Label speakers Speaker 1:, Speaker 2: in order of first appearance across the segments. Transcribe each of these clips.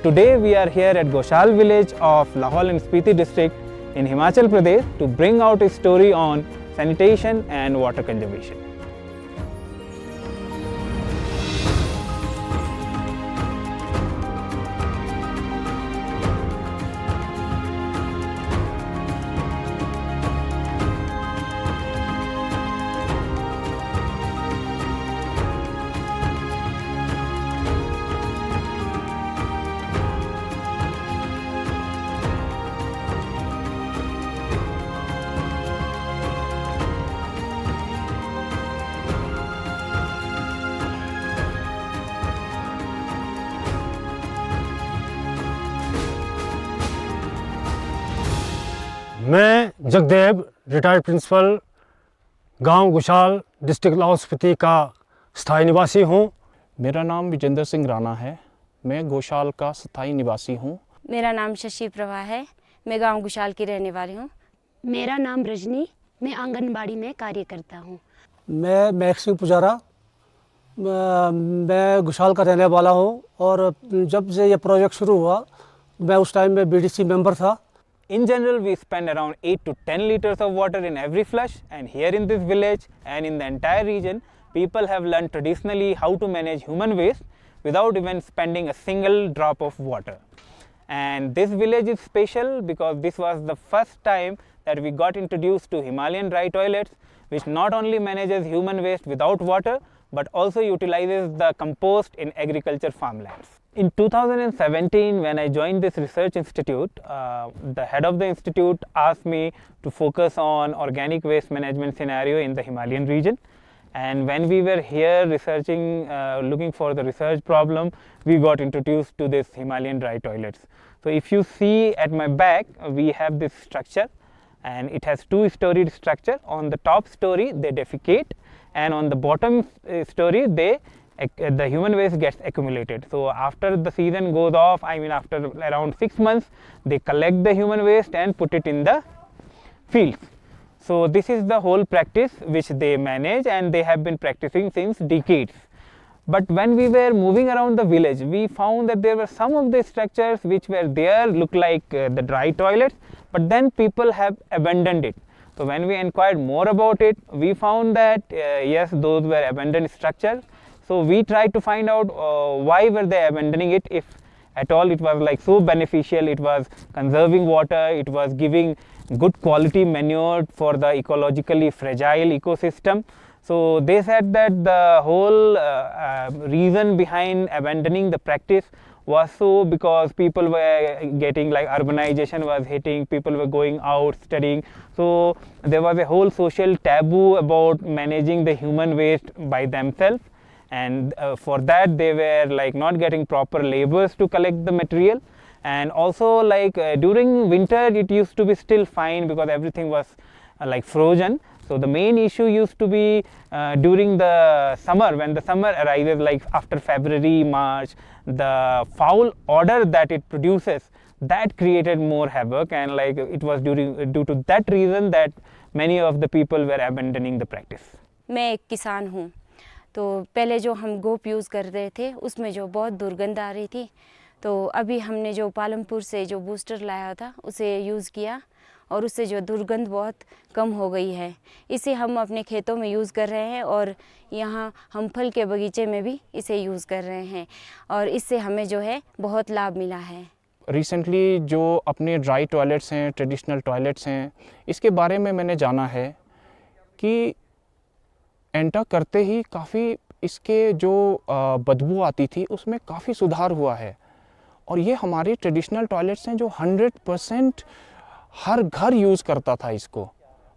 Speaker 1: Today we are here at Goshal village of Lahaul and Spiti district in Himachal Pradesh to bring out a story on sanitation and water conservation.
Speaker 2: मैं Jagdev retired principal गांव Goshal district Lahaul Spiti का स्थायी निवासी हूं।
Speaker 3: मेरा नाम विजेंद्र सिंह राणा है। मैं गोशाल का स्थायी निवासी हूं।
Speaker 4: मेरा नाम शशि प्रभा है। मैं गांव गोशाल की रहने वाली हूं।
Speaker 5: मेरा नाम रजनी, मैं आंगनबाड़ी में कार्य करता हूं।
Speaker 6: मैं महक सिंह पुजारा, मैं गोशाल का रहने वाला हूं और जब से ये प्रोजेक्ट शुरू हुआ मैं उस टाइम में बीडीसी मेंबर था।
Speaker 1: In general, we spend around 8 to 10 liters of water in every flush, and here in this village and in the entire region, people have learned traditionally how to manage human waste without even spending a single drop of water. And this village is special because this was the first time that we got introduced to Himalayan dry toilets, which not only manages human waste without water but also utilizes the compost in agriculture farmlands. In 2017, when I joined this research institute, the head of the institute asked me to focus on organic waste management scenario in the Himalayan region. And when we were here researching, looking for the research problem, we got introduced to this Himalayan dry toilets. So if you see at my back, we have this structure, and it has two-storied structure. On the top story, they defecate, and on the bottom story, the human waste gets accumulated. So after the season goes off, after around 6 months, they collect the human waste and put it in the fields. So this is the whole practice which they manage, and they have been practicing since decades. But when we were moving around the village, we found that there were some of the structures which were there look like the dry toilets, but then people have abandoned it. So when we inquired more about it, we found that yes, those were abandoned structures. So we tried to find out why were they abandoning it, if at all it was like so beneficial, it was conserving water, it was giving good quality manure for the ecologically fragile ecosystem. So they said that the whole reason behind abandoning the practice was so because people were getting, like, urbanization was hitting, people were going out studying. So there was a whole social taboo about managing the human waste by themselves. And for that they were like not getting proper laborers to collect the material, and also like during winter it used to be still fine because everything was like frozen. So the main issue used to be during the summer, when the summer arises, like after February, March, the foul odor that it produces, that created more havoc, and like it was due to that reason that many of the people were abandoning the practice.
Speaker 4: मैं एक किसान हूँ, तो पहले जो हम गोप use कर रहे थे उसमें जो बहुत दुर्गंध आ रही थी, तो अभी हमने जो पालमपुर से जो बूस्टर लाया था उसे यूज़ किया और उससे जो दुर्गंध बहुत कम हो गई है। इसे हम अपने खेतों में यूज़ कर रहे हैं और यहाँ हम फल के बगीचे में भी इसे यूज़ कर रहे हैं और इससे हमें जो है बहुत लाभ मिला है।
Speaker 3: रिसेंटली जो अपने ड्राई टॉयलेट्स हैं, ट्रेडिशनल टॉयलेट्स हैं, इसके बारे में मैंने जाना है कि एंटर करते ही काफ़ी इसके जो बदबू आती थी उसमें काफ़ी सुधार हुआ है। और ये हमारे ट्रेडिशनल टॉयलेट्स हैं जो 100% हर घर यूज़ करता था इसको।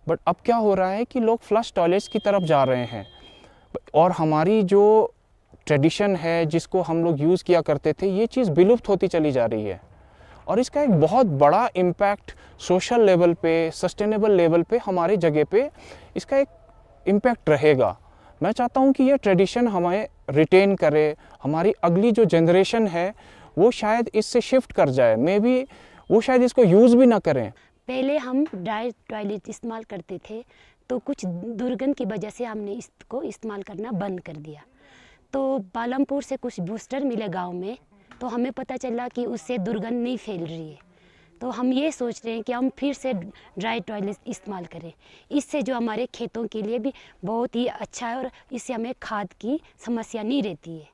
Speaker 3: बट अब क्या हो रहा है कि लोग फ्लश टॉयलेट्स की तरफ जा रहे हैं और हमारी जो ट्रेडिशन है जिसको हम लोग यूज़ किया करते थे, ये चीज़ विलुप्त होती चली जा रही है। और इसका एक बहुत बड़ा इम्पैक्ट सोशल लेवल पे, सस्टेनेबल लेवल पे, हमारे जगह पे इसका एक इम्पैक्ट रहेगा। मैं चाहता हूँ कि ये ट्रेडिशन हमें रिटेन करे, हमारी अगली जो जनरेशन है वो शायद इससे शिफ्ट कर जाए, मे बी वो शायद इसको यूज़ भी ना करें।
Speaker 5: पहले हम ड्राई टॉयलेट इस्तेमाल करते थे तो कुछ दुर्गंध की वजह से हमने इसको इस्तेमाल करना बंद कर दिया। तो पालमपुर से कुछ बूस्टर मिले गांव में, तो हमें पता चला कि उससे दुर्गंध नहीं फैल रही है। तो हम ये सोच रहे हैं कि हम फिर से ड्राई टॉयलेट इस्तेमाल करें। इससे जो हमारे खेतों के लिए भी बहुत ही अच्छा है और इससे हमें खाद की समस्या नहीं रहती है।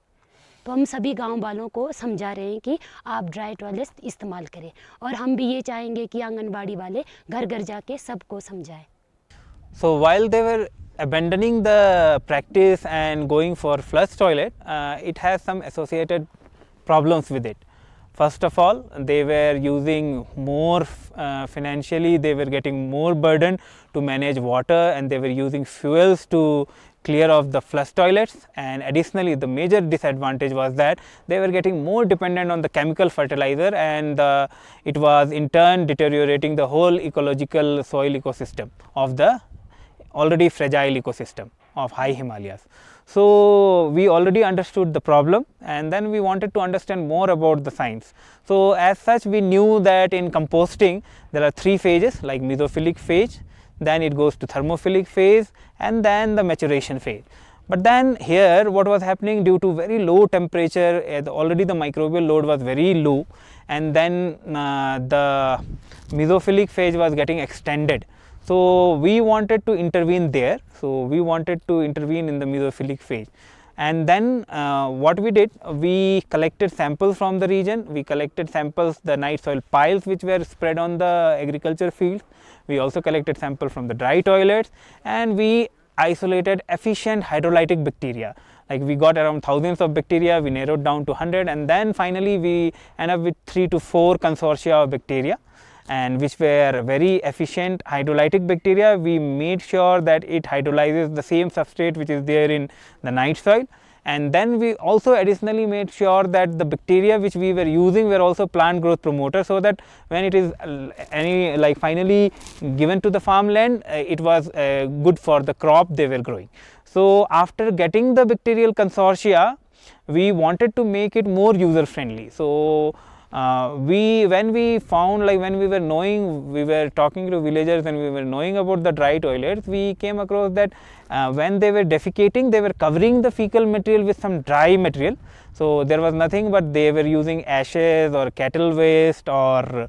Speaker 5: तो हम सभी गांव वालों को समझा रहे हैं कि आप ड्राई टॉयलेट इस्तेमाल करें, और हम भी ये चाहेंगे कि आंगनबाड़ी वाले घर घर जाके सबको समझाएं।
Speaker 1: So while they were abandoning the practice and going for flush toilet, it has some associated problems with it. First of all, they were using more financially, they were getting more burden to manage water, and they were using fuels to clear off the flush toilets. And additionally, the major disadvantage was that they were getting more dependent on the chemical fertilizer, and it was in turn deteriorating the whole ecological soil ecosystem of the already fragile ecosystem of high Himalayas. So we already understood the problem, and then we wanted to understand more about the science. So as such, we knew that in composting there are 3 phases, like mesophilic phase, then it goes to thermophilic phase, and then the maturation phase. But then here what was happening, due to very low temperature, already the microbial load was very low, and then the mesophilic phase was getting extended. So we wanted to intervene there. So we wanted to intervene in the mesophilic phase, and then what we did, we collected samples from the region. We collected samples, the night soil piles which were spread on the agriculture fields. We also collected samples from the dry toilets, and we isolated efficient hydrolytic bacteria. Like we got around thousands of bacteria, we narrowed down to 100, and then finally we end up with 3 to 4 consortia of bacteria, and which were very efficient hydrolytic bacteria. We made sure that it hydrolyzes the same substrate which is there in the night soil, and then we also additionally made sure that the bacteria which we were using were also plant growth promoters, so that when it is finally given to the farmland, it was good for the crop they were growing. So after getting the bacterial consortia, we wanted to make it more user friendly. So when we found, like when we were knowing, we were talking to villagers and we were knowing about the dry toilets, we came across that when they were defecating, they were covering the fecal material with some dry material. So there was nothing but they were using ashes or cattle waste or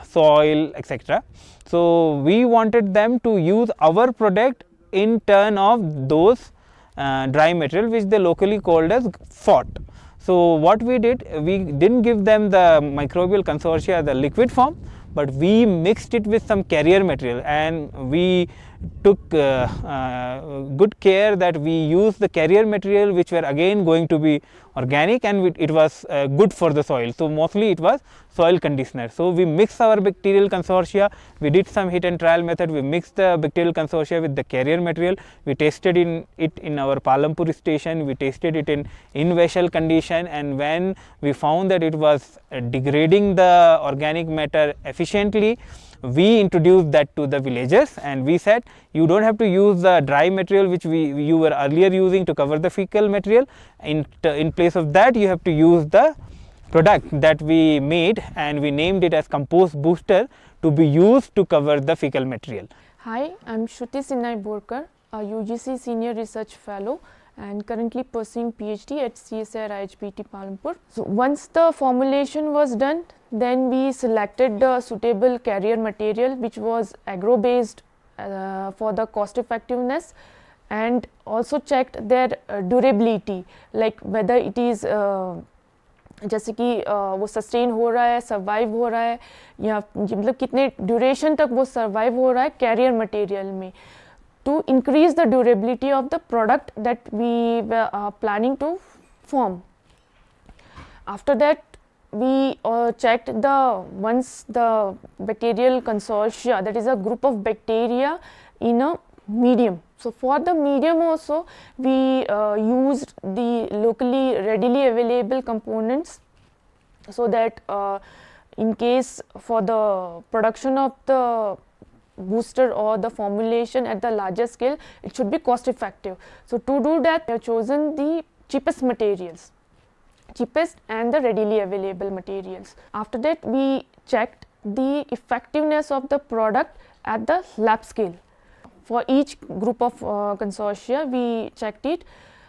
Speaker 1: soil, etc. So we wanted them to use our product in turn of those dry material, which they locally called as FOT. So what we did, we didn't give them the microbial consortia, the liquid form, but we mixed it with some carrier material, and we took good care that we used the carrier material which were again going to be organic, and it was good for the soil. So mostly it was soil conditioner. So we mixed our bacterial consortia, we did some hit and trial method, we mixed the bacterial consortia with the carrier material, we tested it in our Palampur station, we tested it in vessel condition, and when we found that it was degrading the organic matter efficiently, we introduced that to the villagers, and we said you don't have to use the dry material which you were earlier using to cover the fecal material. In place of that, you have to use the product that we made, and we named it as compost booster, to be used to cover the fecal material.
Speaker 7: Hi, I'm Shruti Sinai Borkar, a UGC Senior Research Fellow and currently pursuing PhD at CSIR IHBT Palampur. So once the formulation was done, then we selected the suitable carrier material which was agro based for the cost effectiveness, and also checked their durability, like whether it is जैसे कि वो sustain हो रहा है, survive हो रहा है, या मतलब कितने ड्यूरेशन तक वो सर्वाइव हो रहा है कैरियर मटेरियल में, to increase the durability of the product that we were planning to form. After that, we checked once the bacterial consortia, that is a group of bacteria in a medium. So for the medium also, we used the locally readily available components, so that in case for the production of the booster or the formulation at the larger scale, it should be cost effective. So to do that, we have chosen the cheapest materials, cheapest and the readily available materials. After that, we checked the effectiveness of the product at the lab scale. For each group of consortia, we checked it,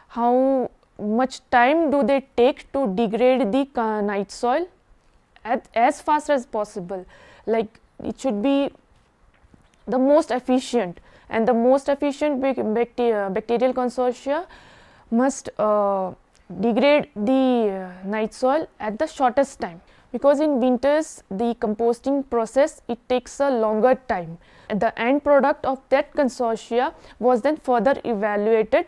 Speaker 7: how much time do they take to degrade the night soil as fast as possible. Like it should be the most efficient, and the most efficient bacterial consortia must degrade the night soil at the shortest time, because in winters the composting process it takes a longer time. And the end product of that consortia was then further evaluated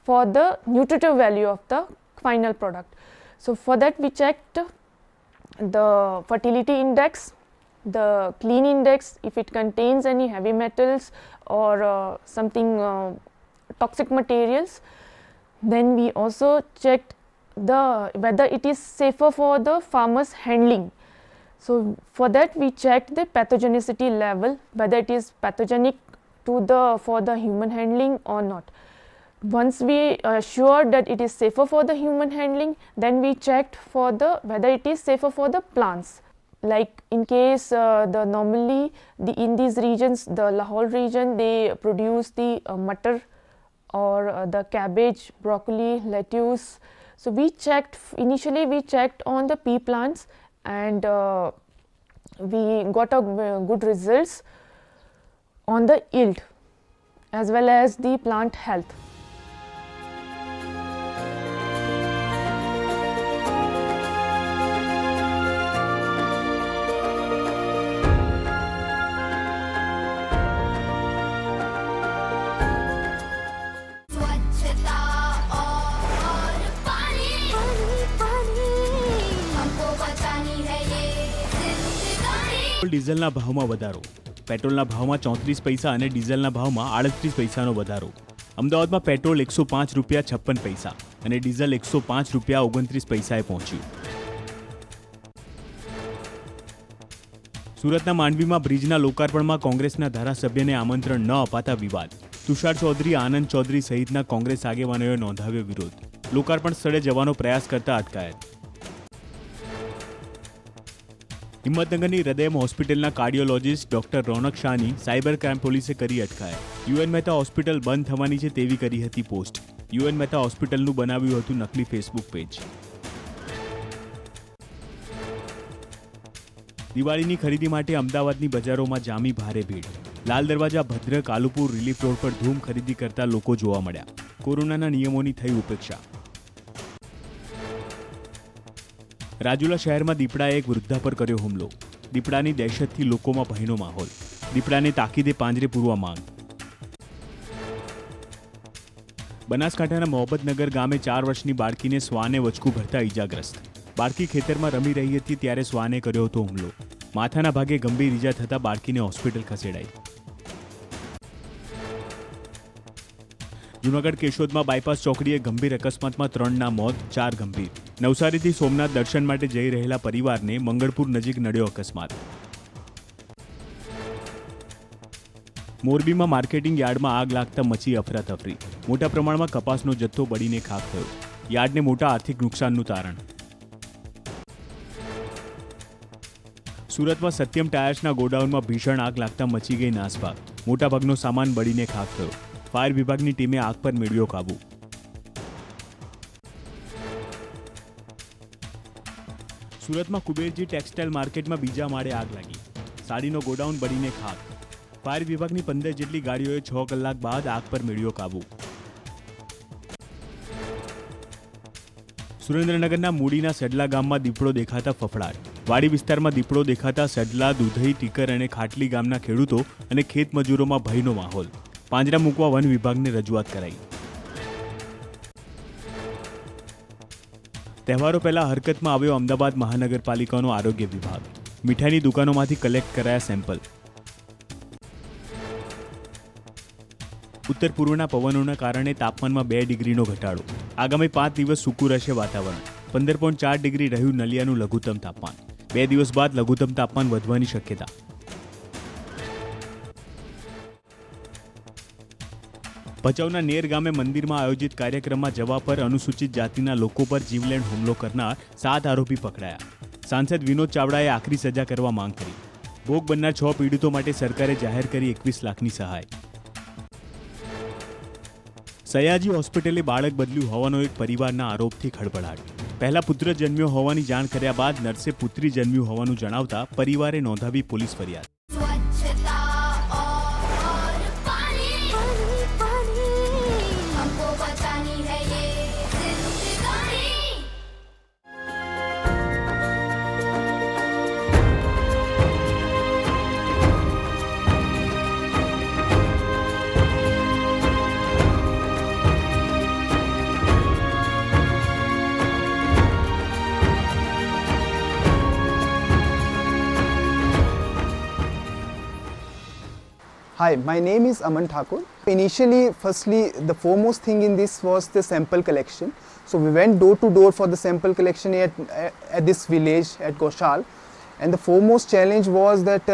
Speaker 7: for the nutritive value of the final product. So for that we checked the fertility index, the clean index, if it contains any heavy metals or something toxic materials. Then we also checked whether it is safer for the farmers handling. So for that we checked the pathogenicity level, whether it is pathogenic for the human handling or not. Once we assured that it is safer for the human handling, then we checked for whether it is safer for the plants. Like in case normally in these regions, the Lahaul region, they produce the matar or the cabbage, broccoli, lettuce. So initially we checked on the pea plants, and we got a good results on the yield as well as the plant health.
Speaker 8: ડીઝલના ભાવમાં વધારો, પેટ્રોલના ભાવમાં 34 પૈસા અને ડીઝલના ભાવમાં 38 પૈસાનો વધારો. અમદાવાદમાં પેટ્રોલ 105 રૂપિયા 56 પૈસા અને ડીઝલ 105 રૂપિયા 29 પૈસાએ પહોંચ્યું. સુરતના માંડવીમાં બ્રિજના લોકાર્પણમાં કોંગ્રેસના ધારાસભ્યને આમંત્રણ ન અપાતા વિવાદ. તુષાર ચૌધરી, આનંદ ચૌધરી સહિતના કોંગ્રેસ આગેવાનોએ નોંધાવ્યો વિરોધ. લોકાર્પણ સ્થળે જવાનો પ્રયાસ કરતા અટકાયત. હિંમતનગરની હૃદયમ હોસ્પિટલના કાર્ડિયોલોજિસ્ટ ડોક્ટર રોનક શાહની સાયબર ક્રાઇમ પોલીસે કરી અટકાયત. યુએન મહેતા હોસ્પિટલ બંધ થવાની છે તેવી કરી હતી પોસ્ટ. યુએન મહેતા હોસ્પિટલનું બનાવ્યું હતું નકલી ફેસબુક પેજ. દિવાળીની ખરીદી માટે અમદાવાદની બજારોમાં જામી ભારે ભીડ. લાલ દરવાજા, ભદ્રક, આલુપુર, રિલીફ રોડ પર ધૂમ ખરીદી કરતા લોકો જોવા મળ્યા. કોરોનાના નિયમોની થઈ ઉપેક્ષા. રાજુલા શહેરમાં દીપડાએ એક વૃદ્ધા પર કર્યો હુમલો. દીપડાની દહેશતથી લોકોમાં ભયનો માહોલ. દીપડાને તાકીદે પાંજરે પૂરવા માંગ. બનાસકાંઠાના મોહબ્બતનગર ગામે 4 વર્ષની બાળકીને શ્વાને વચકું ભરતા ઈજાગ્રસ્ત. બાળકી ખેતરમાં રમી રહી હતી ત્યારે શ્વાને કર્યો હતો હુમલો. માથાના ભાગે ગંભીર ઈજા થતા બાળકીને હોસ્પિટલ ખસેડાઈ. જૂનાગઢ કેશોદમાં બાયપાસ ચોકડીએ ગંભીર અકસ્માતમાં 3ના મોત, 4 ગંભીર. નવસારીથી સોમનાથ દર્શન માટે જઈ રહેલા પરિવારને મંગળપુર નજીક નડ્યો અકસ્માત. મોરબીમાં માર્કેટિંગ યાર્ડમાં આગ લાગતા મચી અફરાતફરી. મોટા પ્રમાણમાં કપાસનો જથ્થો બળીને ખાખ થયો. યાર્ડને મોટા આર્થિક નુકસાનનું તારણ. સુરતમાં સત્યમ ટાયર્સના ગોડાઉનમાં ભીષણ આગ લાગતા મચી ગઈ નાસભાગ. મોટાભાગનો સામાન બળીને ખાખ થયો. ફાયર વિભાગની ટીમે આગ પર મેળવ્યો કાબુ. સુરતમાં કુબેરજી ટેક્સટાઇલ માર્કેટમાં બીજા માળે આગ લાગી. સાડીનો ગોડાઉન બળીને ખાક. ફાયર વિભાગની 15 જેટલી ગાડીઓએ 6 કલાક બાદ આગ પર મેળવ્યો કાબુ. સુરેન્દ્રનગરના મૂડીના સડલા ગામમાં દીપડો દેખાતા ફફડાટ. વાડી વિસ્તારમાં દીપડો દેખાતા સડલા, દુધઈ, ટીકર અને ખાટલી ગામના ખેડૂતો અને ખેત મજૂરોમાં ભયનો માહોલ. પાંજરા મૂકવા વન વિભાગને રજૂઆત કરાઈ. તહેવારો પહેલા હરકતમાં આવ્યો અમદાવાદ મહાનગરપાલિકાનો આરોગ્ય વિભાગ. મીઠાઈની દુકાનોમાંથી કલેક્ટ કરાયા સેમ્પલ. ઉત્તર પૂર્વના પવનોના કારણે તાપમાનમાં 2 ડિગ્રીનો ઘટાડો. આગામી 5 દિવસ સૂકું રહેશે વાતાવરણ. 15.4 ડિગ્રી રહ્યું નલિયાનું લઘુત્તમ તાપમાન. 2 દિવસ બાદ લઘુત્તમ તાપમાન વધવાની શક્યતા. ભચાઉના નેર ગામે મંદિરમાં આયોજિત કાર્યક્રમમાં જવા પર અનુસૂચિત જાતિના લોકો પર જીવલેણ હુમલો કરનાર 7 આરોપી પકડાયા. સાંસદ વિનોદ ચાવડાએ આખરી સજા કરવા માંગ કરી. ભોગ બનનાર 6 પીડિતો માટે સરકારે જાહેર કરી 21 લાખની સહાય. સયાજી હોસ્પિટલે બાળક બદલ્યું હોવાનો એક પરિવારના આરોપથી ખળભળાટ. પહેલા પુત્ર જન્મ્યો હોવાની જાણ કર્યા બાદ નર્સે પુત્રી જન્મ્યું હોવાનું જણાવતા પરિવારે નોંધાવી પોલીસ ફરિયાદ.
Speaker 9: Hi, my name is Aman Thakur. Initially, firstly, the foremost thing in this was the sample collection. So we went door to door for the sample collection at this village at Goshal, and the foremost challenge was that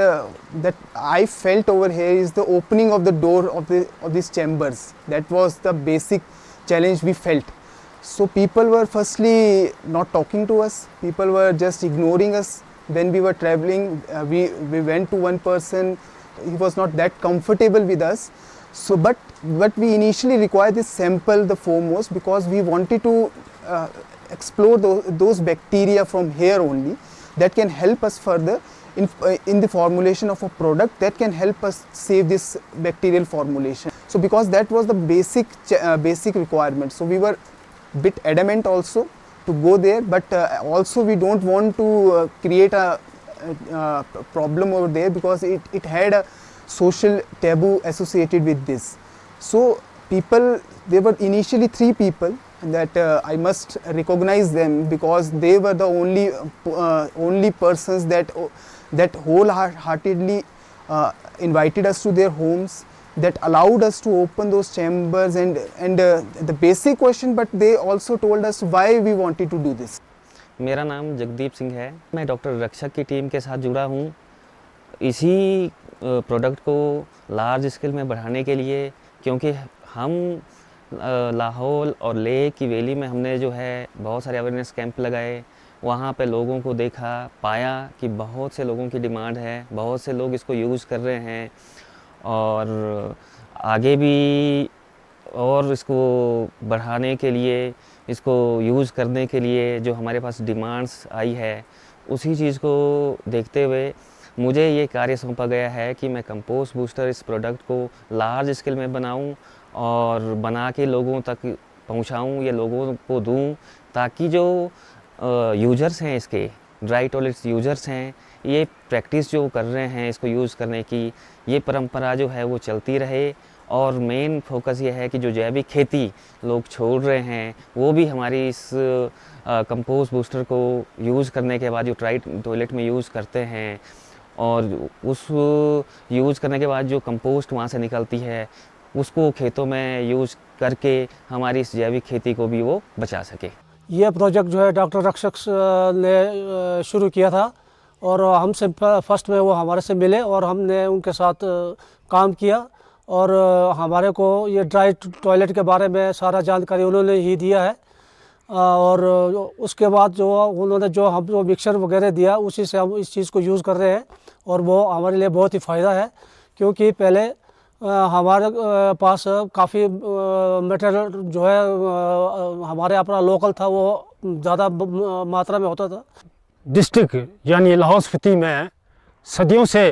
Speaker 9: I felt over here is the opening of the door of these chambers. That was the basic challenge we felt. So people were firstly not talking to us. People were just ignoring us. When we were traveling, we went to one person. He was not that comfortable with us. So but we initially required this sample the foremost because we wanted to explore those bacteria from here only that can help us further in the formulation of a product that can help us save this bacterial formulation. So because that was the basic requirement, so we were a bit adamant also to go there, but also we don't want to create a problem over there because it had a social taboo associated with this. So people, there were initially 3 people that I must recognize them because they were the only persons that wholeheartedly invited us to their homes, that allowed us to open those chambers and the basic question, but they also told us why we wanted to do this.
Speaker 10: मेरा नाम जगदीप सिंह है. मैं doctor रक्षक की team के साथ जुड़ा हूँ इसी प्रोडक्ट को लार्ज स्केल में बढ़ाने के लिए, क्योंकि हम लाहौल और लेह की वैली में हमने जो है बहुत सारे अवेयरनेस कैंप लगाए. वहाँ पे लोगों को देखा, पाया कि बहुत से लोगों की डिमांड है, बहुत से लोग इसको यूज़ कर रहे हैं और आगे भी और इसको बढ़ाने के लिए, इसको यूज़ करने के लिए जो हमारे पास डिमांड्स आई है, उसी चीज़ को देखते हुए मुझे ये कार्य सौंपा गया है कि मैं कंपोस्ट बूस्टर इस प्रोडक्ट को लार्ज स्केल में बनाऊं और बना के लोगों तक पहुंचाऊं, ये लोगों को दूं, ताकि जो यूज़र्स हैं, इसके ड्राई टॉयलेट्स यूज़र्स हैं, ये प्रैक्टिस जो कर रहे हैं इसको यूज़ करने की, ये परंपरा जो है वो चलती रहे. और मेन फोकस ये है कि जो जैविक खेती लोग छोड़ रहे हैं वो भी हमारी इस कंपोस्ट बूस्टर को यूज़ करने के बाद जो ड्राई टॉयलेट में यूज़ करते हैं और उस यूज़ करने के बाद जो कंपोस्ट वहाँ से निकलती है उसको खेतों में यूज़ करके हमारी इस जैविक खेती को भी वो बचा सके.
Speaker 6: ये प्रोजेक्ट जो है डॉक्टर रक्षक ने शुरू किया था और हमसे फर्स्ट में वो हमारे से मिले और हमने उनके साथ काम किया और हमारे को ये ड्राई टॉयलेट के बारे में सारा जानकारी उन्होंने ही दिया है. और उसके बाद जो उन्होंने जो मिक्सर वगैरह दिया उसी से हम इस चीज़ को यूज़ कर रहे हैं और वो हमारे लिए बहुत ही फ़ायदा है, क्योंकि पहले हमारे पास काफ़ी मटेरियल जो है हमारे अपना लोकल था, वो ज़्यादा मात्रा में होता था.
Speaker 2: डिस्ट्रिक्ट यानी लाहौल स्पीति में सदियों से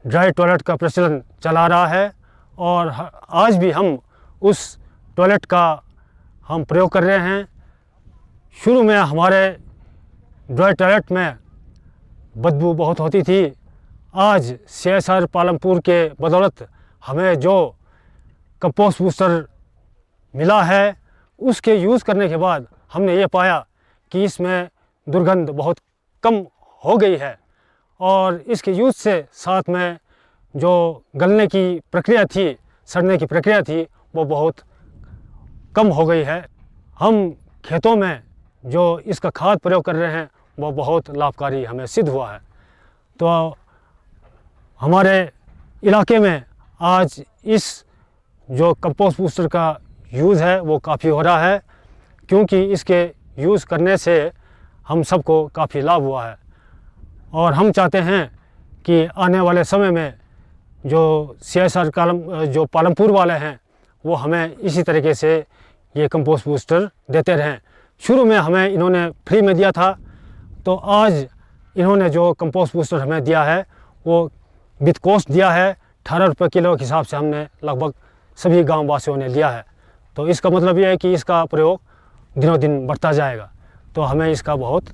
Speaker 2: ड्राई टॉयलेट का प्रचलन चला रहा है और आज भी हम उस टॉयलेट का हम प्रयोग कर रहे हैं. शुरू में हमारे ड्राई टॉयलेट में बदबू बहुत होती थी. आज CSR पालमपुर के बदौलत हमें जो कंपोस्ट बूस्टर मिला है उसके यूज़ करने के बाद हमने ये पाया कि इसमें दुर्गंध बहुत कम हो गई है और इसके यूज़ से साथ में जो गलने की प्रक्रिया थी, सड़ने की प्रक्रिया थी, वो बहुत कम हो गई है. हम खेतों में जो इसका खाद प्रयोग कर रहे हैं वो बहुत लाभकारी हमें सिद्ध हुआ है. तो हमारे इलाके में आज इस जो कंपोस्ट बूस्टर का यूज़ है वो काफ़ी हो रहा है, क्योंकि इसके यूज़ करने से हम सबको काफ़ी लाभ हुआ है. और हम चाहते हैं कि आने वाले समय में जो CSR जो पालमपुर वाले हैं वो हमें इसी तरीके से ये कंपोस्ट बूस्टर देते रहें। शुरू में हमें इन्होंने फ्री में दिया था, तो आज इन्होंने जो कंपोस्ट बूस्टर हमें दिया है वो विद कॉस्ट दिया है। 18 रुपये किलो के हिसाब से हमने लगभग सभी गाँव वासियों ने लिया है। तो इसका मतलब ये है कि इसका प्रयोग दिनों दिन बढ़ता जाएगा, तो हमें इसका बहुत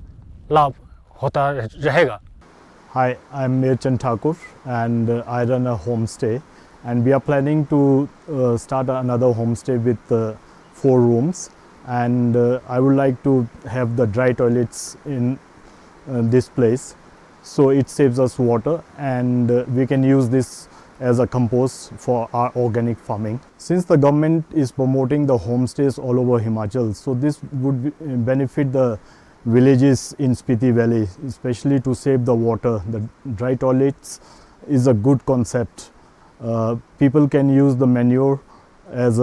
Speaker 2: लाभ होता रहेगा।
Speaker 11: Hi, I'm Mirchan Thakur and I run a homestay, and we are planning to start another homestay with 4 rooms, and I would like to have the dry toilets in this place, so it saves us water and we can use this as a compost for our organic farming. Since the government is promoting the homestays all over Himachal, so this would benefit the villages in Spiti Valley, especially to save the water. The dry toilets is a good concept. People can use the manure as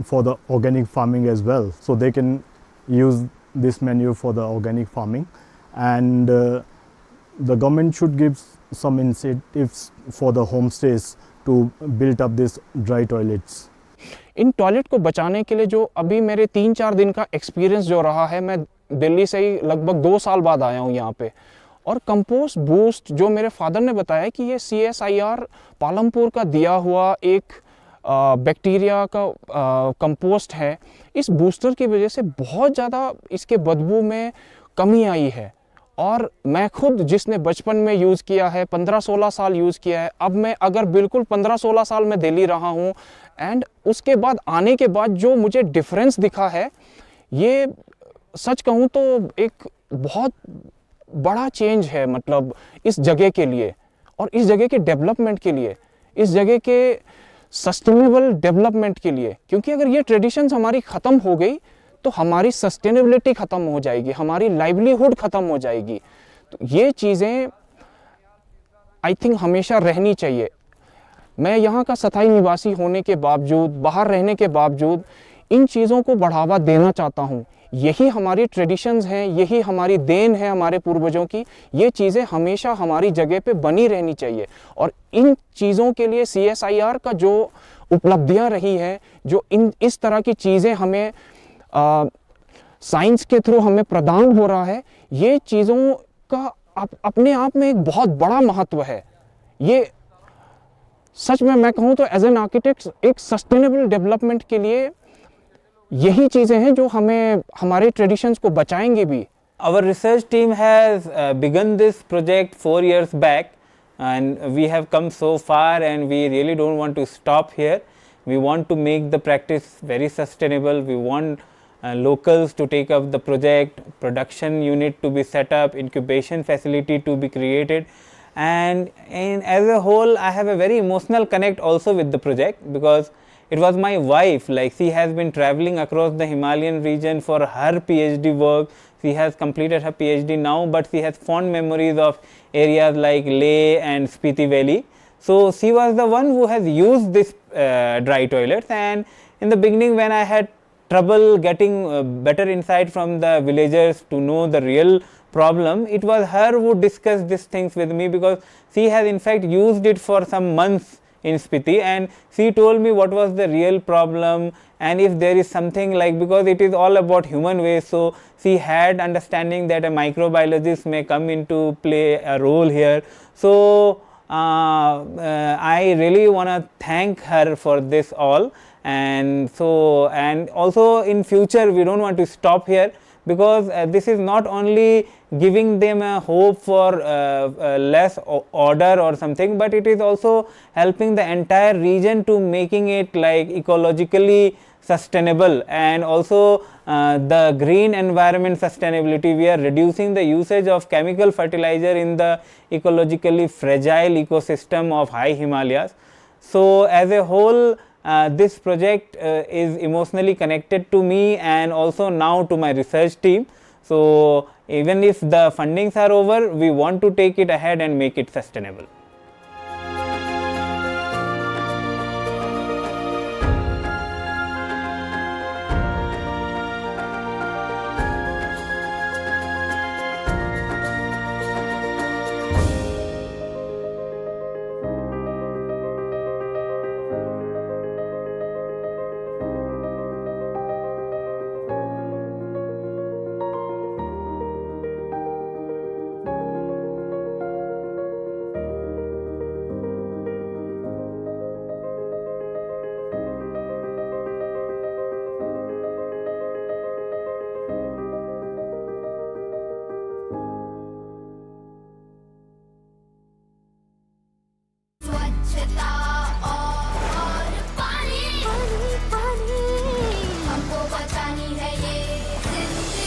Speaker 11: for the organic farming as well, so they can use this manure for the organic farming, and the government should give some incentives for the homestays to build up these dry toilets.
Speaker 3: In toilet को बचाने के लिए जो अभी मेरे 3-4 दिन का experience जो रहा है, मैं दिल्ली से ही लगभग 2 साल बाद आया हूँ यहाँ पे, और कंपोस्ट बूस्ट जो मेरे फादर ने बताया कि ये CSIR पालमपुर का दिया हुआ एक बैक्टीरिया का कंपोस्ट है, इस बूस्टर की वजह से बहुत ज़्यादा इसके बदबू में कमी आई है। और मैं खुद जिसने बचपन में यूज़ किया है, 15-16 साल यूज़ किया है, अब मैं अगर बिल्कुल 15-16 साल में दिल्ली रहा हूँ, एंड उसके बाद आने के बाद जो मुझे डिफरेंस दिखा है, ये सच कहूँ तो एक बहुत बड़ा चेंज है, मतलब इस जगह के लिए और इस जगह के डेवलपमेंट के लिए, इस जगह के सस्टेनेबल डेवलपमेंट के लिए। क्योंकि अगर ये ट्रेडिशंस हमारी ख़त्म हो गई तो हमारी सस्टेनेबिलिटी ख़त्म हो जाएगी, हमारी लाइवलीहुड ख़त्म हो जाएगी। तो ये चीज़ें आई थिंक हमेशा रहनी चाहिए। मैं यहाँ का स्थायी निवासी होने के बावजूद, बाहर रहने के बावजूद इन चीज़ों को बढ़ावा देना चाहता हूँ। यही हमारी ट्रेडिशंस हैं, यही हमारी देन है हमारे पूर्वजों की। ये चीज़ें हमेशा हमारी जगह पे बनी रहनी चाहिए, और इन चीज़ों के लिए CSIR का जो उपलब्धियाँ रही हैं, जो इस तरह की चीज़ें हमें साइंस के थ्रू हमें प्रदान हो रहा है, ये चीज़ों का अपने आप में एक बहुत बड़ा महत्व है। ये सच में मैं कहूँ तो एज एन आर्किटेक्ट एक सस्टेनेबल डेवलपमेंट के लिए यही चीज़ें हैं जो हमें हमारे ट्रेडिशंस को बचाएंगे भी।
Speaker 1: Our research team has begun this project 4 years back, and we have come so far, and we really don't want to stop here. We want to make the practice very sustainable. We want locals to take up the project, production unit to be set up, incubation facility to be created, and as a whole I have a very emotional connect also with the project, because it was my wife. Like, she has been traveling across the Himalayan region for her PhD work. She has completed her PhD now, but she has fond memories of areas like Leh and Spiti Valley. So she was the one who has used this dry toilets, and in the beginning when I had trouble getting better insight from the villagers to know the real problem, it was her who discussed these things with me, because she has in fact used it for some months in Spiti, and she told me what was the real problem, and if there is something like, because it is all about human waste, so she had understanding that a microbiologist may come into play a role here. So I really want to thank her for this all, and so, and also in future we don't want to stop here, because this is not only giving them a hope for less order or something, but it is also helping the entire region to making it like ecologically sustainable, and also the green environment sustainability. We are reducing the usage of chemical fertilizer in the ecologically fragile ecosystem of high Himalayas. So as a whole, this project is emotionally connected to me and also now to my research team. So even if the fundings are over, we want to take it ahead and make it sustainable.